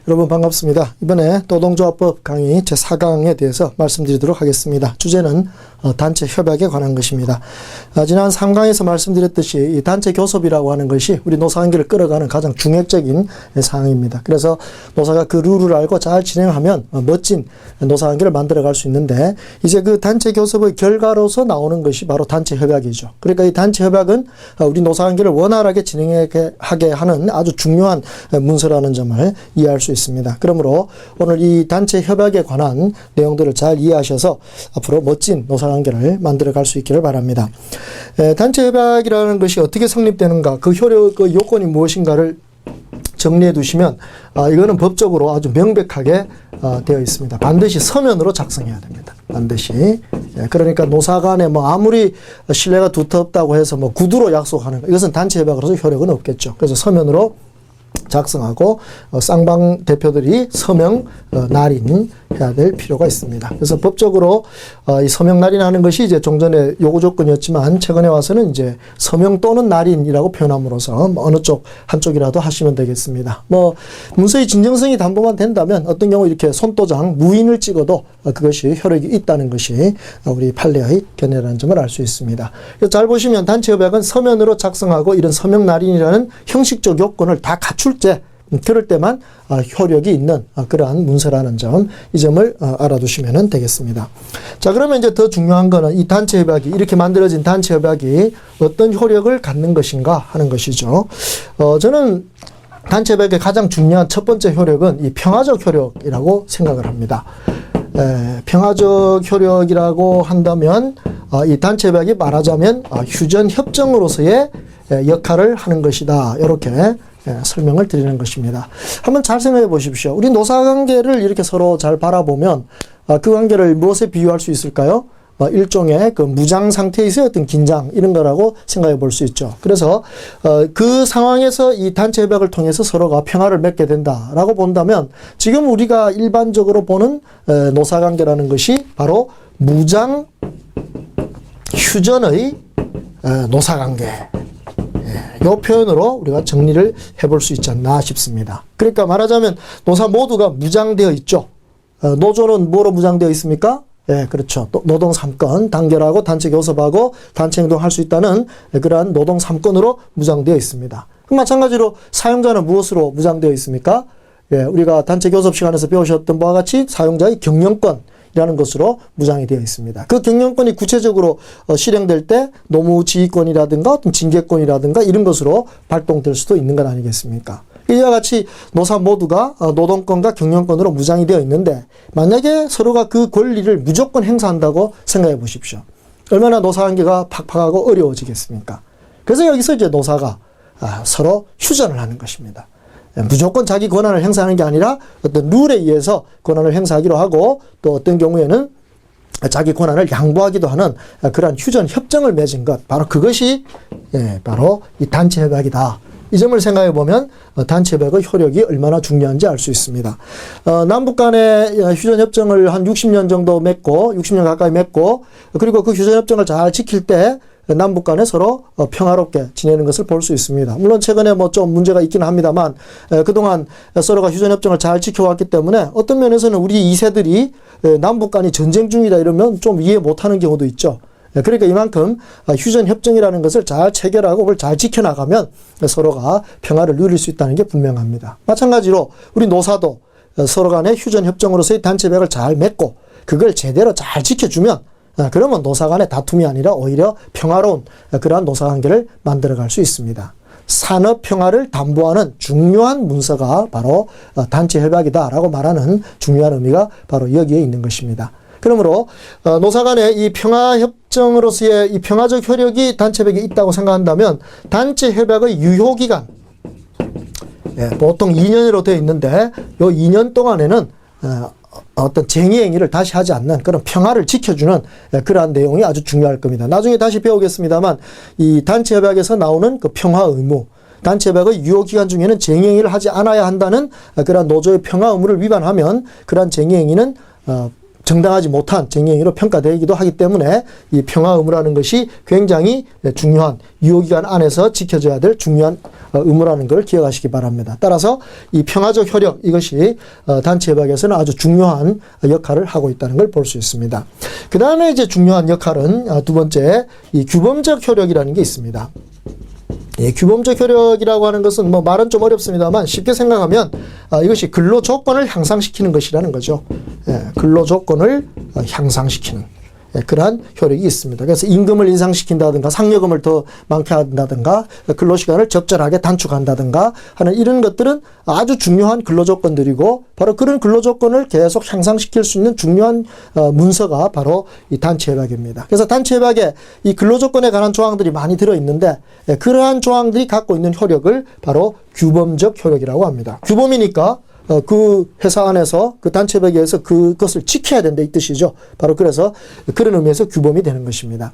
여러분 반갑습니다. 이번에 노동조합법 강의 제4강에 대해서 말씀드리도록 하겠습니다. 주제는 단체 협약에 관한 것입니다. 지난 3강에서 말씀드렸듯이 이 단체 교섭이라고 하는 것이 우리 노사관계를 끌어가는 가장 중요적인 사항입니다. 그래서 노사가 그 룰을 알고 잘 진행하면 멋진 노사관계를 만들어갈 수 있는데, 이제 그 단체 교섭의 결과로서 나오는 것이 바로 단체 협약이죠. 그러니까 이 단체 협약은 우리 노사관계를 원활하게 진행하게 하는 아주 중요한 문서라는 점을 이해할 수 있습니다. 그러므로 오늘 이 단체 협약에 관한 내용들을 잘 이해하셔서 앞으로 멋진 노사관계를 만들어 갈 수 있기를 바랍니다. 단체 협약이라는 것이 어떻게 성립되는가, 그 효력, 그 요건이 무엇인가를 정리해 두시면 이거는 법적으로 아주 명백하게 되어 있습니다. 반드시 서면으로 작성해야 됩니다. 반드시. 그러니까 노사 간에 뭐 아무리 신뢰가 두텁다고 해서 뭐 구두로 약속하는 거, 이것은 단체 협약으로서 효력은 없겠죠. 그래서 서면으로 작성하고 쌍방 대표들이 서명 날인해야 될 필요가 있습니다. 그래서 법적으로 이 서명 날인하는 것이 이제 종전에 요구 조건이었지만, 최근에 와서는 이제 서명 또는 날인이라고 표현함으로써 어느 쪽 한쪽이라도 하시면 되겠습니다. 뭐 문서의 진정성이 담보만 된다면 어떤 경우 이렇게 손도장 무인을 찍어도 그것이 효력이 있다는 것이 우리 판례의 견해라는 점을 알 수 있습니다. 그래서 잘 보시면 단체 협약은 서면으로 작성하고 이런 서명 날인이라는 형식적 요건을 다 갖출 때, 그럴 때만 효력이 있는 그러한 문서라는 점, 이 점을 알아두시면 되겠습니다. 자, 그러면 이제 더 중요한 거는 이 단체 협약이, 이렇게 만들어진 단체 협약이 어떤 효력을 갖는 것인가 하는 것이죠. 저는 단체 협약의 가장 중요한 첫 번째 효력은 이 평화적 효력이라고 생각을 합니다. 평화적 효력이라고 한다면 이 단체 협약이 말하자면 휴전 협정으로서의 역할을 하는 것이다, 이렇게 설명을 드리는 것입니다. 한번 잘 생각해 보십시오. 우리 노사관계를 이렇게 서로 잘 바라보면 그 관계를 무엇에 비유할 수 있을까요? 일종의 그 무장 상태에서의 어떤 긴장, 이런 거라고 생각해 볼 수 있죠. 그래서 그 상황에서 이 단체 협약을 통해서 서로가 평화를 맺게 된다라고 본다면, 지금 우리가 일반적으로 보는 노사관계라는 것이 바로 무장 휴전의 노사관계, 이 표현으로 우리가 정리를 해볼 수 있지 않나 싶습니다. 그러니까 말하자면 노사 모두가 무장되어 있죠. 노조는 뭐로 무장되어 있습니까? 그렇죠. 노동 3권, 단결하고 단체 교섭하고 단체 행동할 수 있다는 그러한 노동 3권으로 무장되어 있습니다. 마찬가지로 사용자는 무엇으로 무장되어 있습니까? 우리가 단체 교섭 시간에서 배우셨던 바와 같이 사용자의 경영권 이라는 것으로 무장이 되어 있습니다. 그 경영권이 구체적으로 실행될 때 노무지휘권이라든가 어떤 징계권이라든가 이런 것으로 발동될 수도 있는 것 아니겠습니까? 이와 같이 노사 모두가 노동권과 경영권으로 무장이 되어 있는데, 만약에 서로가 그 권리를 무조건 행사한다고 생각해 보십시오. 얼마나 노사관계가 팍팍하고 어려워지겠습니까? 그래서 여기서 이제 노사가 서로 휴전을 하는 것입니다. 무조건 자기 권한을 행사하는 게 아니라 어떤 룰에 의해서 권한을 행사하기로 하고, 또 어떤 경우에는 자기 권한을 양보하기도 하는 그러한 휴전 협정을 맺은 것, 바로 그것이 바로 이 단체 협약이다. 이 점을 생각해 보면 단체 협약의 효력이 얼마나 중요한지 알 수 있습니다. 남북 간의 휴전 협정을 한 60년 정도 맺고, 60년 가까이 맺고, 그리고 그 휴전 협정을 잘 지킬 때 남북 간에 서로 평화롭게 지내는 것을 볼 수 있습니다. 물론 최근에 뭐 좀 문제가 있기는 합니다만, 그동안 서로가 휴전협정을 잘 지켜왔기 때문에 어떤 면에서는 우리 2세들이 남북 간이 전쟁 중이다 이러면 좀 이해 못하는 경우도 있죠. 그러니까 이만큼 휴전협정이라는 것을 잘 체결하고 그걸 잘 지켜나가면 서로가 평화를 누릴 수 있다는 게 분명합니다. 마찬가지로 우리 노사도 서로 간의 휴전협정으로서의 단체 협약을 잘 맺고 그걸 제대로 잘 지켜주면, 그러면 노사 간의 다툼이 아니라 오히려 평화로운 그러한 노사관계를 만들어갈 수 있습니다. 산업 평화를 담보하는 중요한 문서가 바로 단체 협약이다라고 말하는 중요한 의미가 바로 여기에 있는 것입니다. 그러므로 노사 간의 이 평화협정으로서의 이 평화적 효력이 단체 협약에 있다고 생각한다면, 단체 협약의 유효기간, 보통 2년으로 되어 있는데 이 2년 동안에는 어떤 쟁의 행위를 다시 하지 않는 그런 평화를 지켜주는 그러한 내용이 아주 중요할 겁니다. 나중에 다시 배우겠습니다만, 이 단체 협약에서 나오는 그 평화 의무, 단체 협약의 유효 기간 중에는 쟁의 행위를 하지 않아야 한다는 그러한 노조의 평화 의무를 위반하면 그러한 쟁의 행위는 정당하지 못한 쟁행위로 평가되기도 하기 때문에 이 평화 의무라는 것이 굉장히 중요한 유효기간 안에서 지켜져야 될 중요한 의무라는 걸 기억하시기 바랍니다. 따라서 이 평화적 효력 이것이 단체 협약에서는 아주 중요한 역할을 하고 있다는 걸 볼 수 있습니다. 그 다음에 이제 중요한 역할은 두 번째 이 규범적 효력이라는 게 있습니다. 예, 규범적 효력이라고 하는 것은 뭐 말은 좀 어렵습니다만 쉽게 생각하면 이것이 근로 조건을 향상시키는 것이라는 거죠. 예, 근로 조건을 향상시키는 그러한 효력이 있습니다. 그래서 임금을 인상시킨다든가 상여금을 더 많게 한다든가 근로시간을 적절하게 단축한다든가 하는 이런 것들은 아주 중요한 근로조건들이고 바로 그런 근로조건을 계속 향상시킬 수 있는 중요한 문서가 바로 이 단체협약입니다. 그래서 단체협약에 이 근로조건에 관한 조항들이 많이 들어있는데 그러한 조항들이 갖고 있는 효력을 바로 규범적 효력이라고 합니다. 규범이니까 그 회사 안에서 그 단체협약에 의해서 그것을 지켜야 된다 이 뜻이죠. 바로 그래서 그런 의미에서 규범이 되는 것입니다.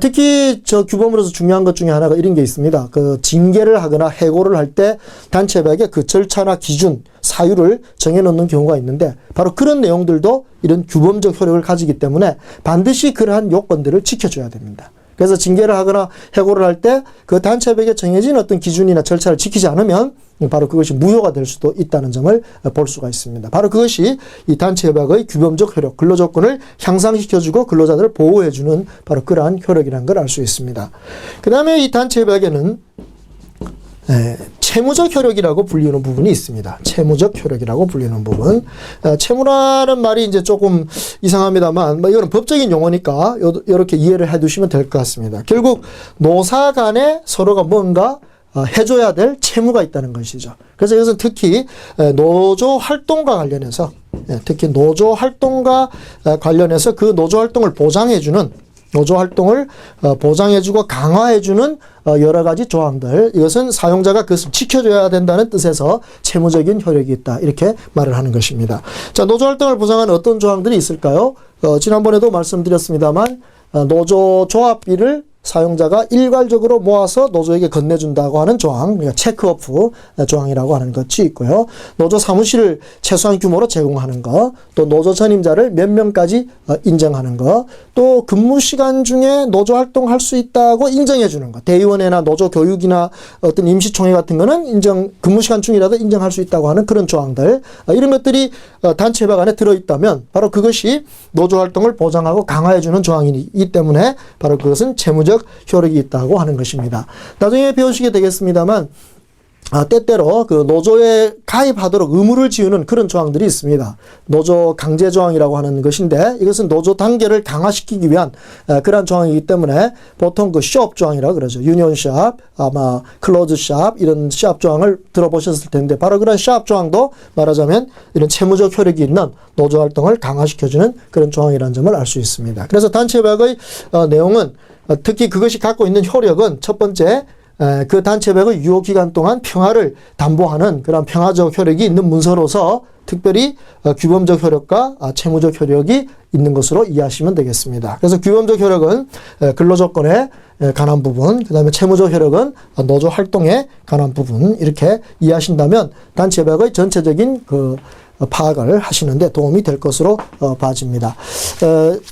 특히 저 규범으로서 중요한 것 중에 하나가 이런 게 있습니다. 그 징계를 하거나 해고를 할 때 단체협약에 그 절차나 기준, 사유를 정해놓는 경우가 있는데 바로 그런 내용들도 이런 규범적 효력을 가지기 때문에 반드시 그러한 요건들을 지켜줘야 됩니다. 그래서 징계를 하거나 해고를 할 때 그 단체협약에 정해진 어떤 기준이나 절차를 지키지 않으면 바로 그것이 무효가 될 수도 있다는 점을 볼 수가 있습니다. 바로 그것이 이 단체협약의 규범적 효력, 근로조건을 향상시켜주고 근로자들을 보호해주는 바로 그러한 효력이라는 걸 알 수 있습니다. 그 다음에 이 단체협약에는 채무적 효력이라고 불리는 부분이 있습니다. 채무적 효력이라고 불리는 부분. 채무라는 말이 이제 조금 이상합니다만, 이거는 법적인 용어니까 이렇게 이해를 해 두시면 될 것 같습니다. 결국 노사 간에 서로가 뭔가 해줘야 될 채무가 있다는 것이죠. 그래서 이것은 특히 노조 활동과 관련해서, 특히 노조 활동과 관련해서 그 노조 활동을 보장해주는 노조 활동을 보장해주고 강화해주는 여러 가지 조항들, 이것은 사용자가 그것을 지켜줘야 된다는 뜻에서 채무적인 효력이 있다 이렇게 말을 하는 것입니다. 자, 노조 활동을 보장하는 어떤 조항들이 있을까요? 지난번에도 말씀드렸습니다만 노조 조합비를 사용자가 일괄적으로 모아서 노조에게 건네준다고 하는 조항, 그러니까 체크오프 조항이라고 하는 것이 있고요. 노조 사무실을 최소한 규모로 제공하는 것, 또 노조 전임자를 몇 명까지 인정하는 것, 또 근무 시간 중에 노조 활동할 수 있다고 인정해 주는 것, 대의원회나 노조 교육이나 어떤 임시총회 같은 거는 근무 시간 중이라도 인정할 수 있다고 하는 그런 조항들, 이런 것들이 단체협약 안에 들어있다면 바로 그것이 노조 활동을 보장하고 강화해 주는 조항이기 때문에 바로 그것은 채무적 효력이 있다고 하는 것입니다. 나중에 배우시게 되겠습니다만 때때로 그 노조에 가입하도록 의무를 지우는 그런 조항들이 있습니다. 노조 강제 조항이라고 하는 것인데 이것은 노조 단계를 강화시키기 위한 그러한 조항이기 때문에 보통 그 시업 조항이라고 그러죠. 유니온 시업, 아마 클로즈 시업 이런 시업 조항을 들어보셨을 텐데 바로 그런 시업 조항도 말하자면 이런 채무적 효력이 있는 노조 활동을 강화시켜주는 그런 조항이라는 점을 알 수 있습니다. 그래서 단체협약의 내용은 특히 그것이 갖고 있는 효력은 첫 번째 그 단체협약의 유효기간 동안 평화를 담보하는 그런 평화적 효력이 있는 문서로서 특별히 규범적 효력과 채무적 효력이 있는 것으로 이해하시면 되겠습니다. 그래서 규범적 효력은 근로조건에 관한 부분, 그 다음에 채무적 효력은 노조 활동에 관한 부분 이렇게 이해하신다면 단체협약의 전체적인 파악을 하시는데 도움이 될 것으로 봐집니다.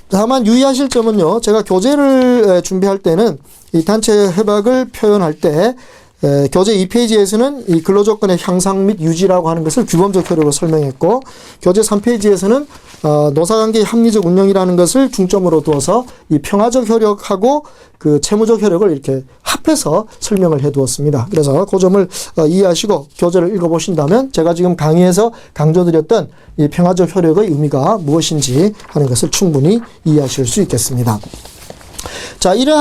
다만 유의하실 점은요. 제가 교재를 준비할 때는 이 단체 협약을 표현할 때 교재 2페이지에서는 이 근로조건의 향상 및 유지라고 하는 것을 규범적 효력으로 설명했고 교재 3페이지에서는 노사관계의 합리적 운영이라는 것을 중점으로 두어서 이 평화적 효력하고 그 채무적 효력을 이렇게 합해서 설명을 해 두었습니다. 그래서 그 점을 이해하시고 교재를 읽어보신다면 제가 지금 강의에서 강조드렸던 이 평화적 효력의 의미가 무엇인지 하는 것을 충분히 이해하실 수 있겠습니다. 자, 이러한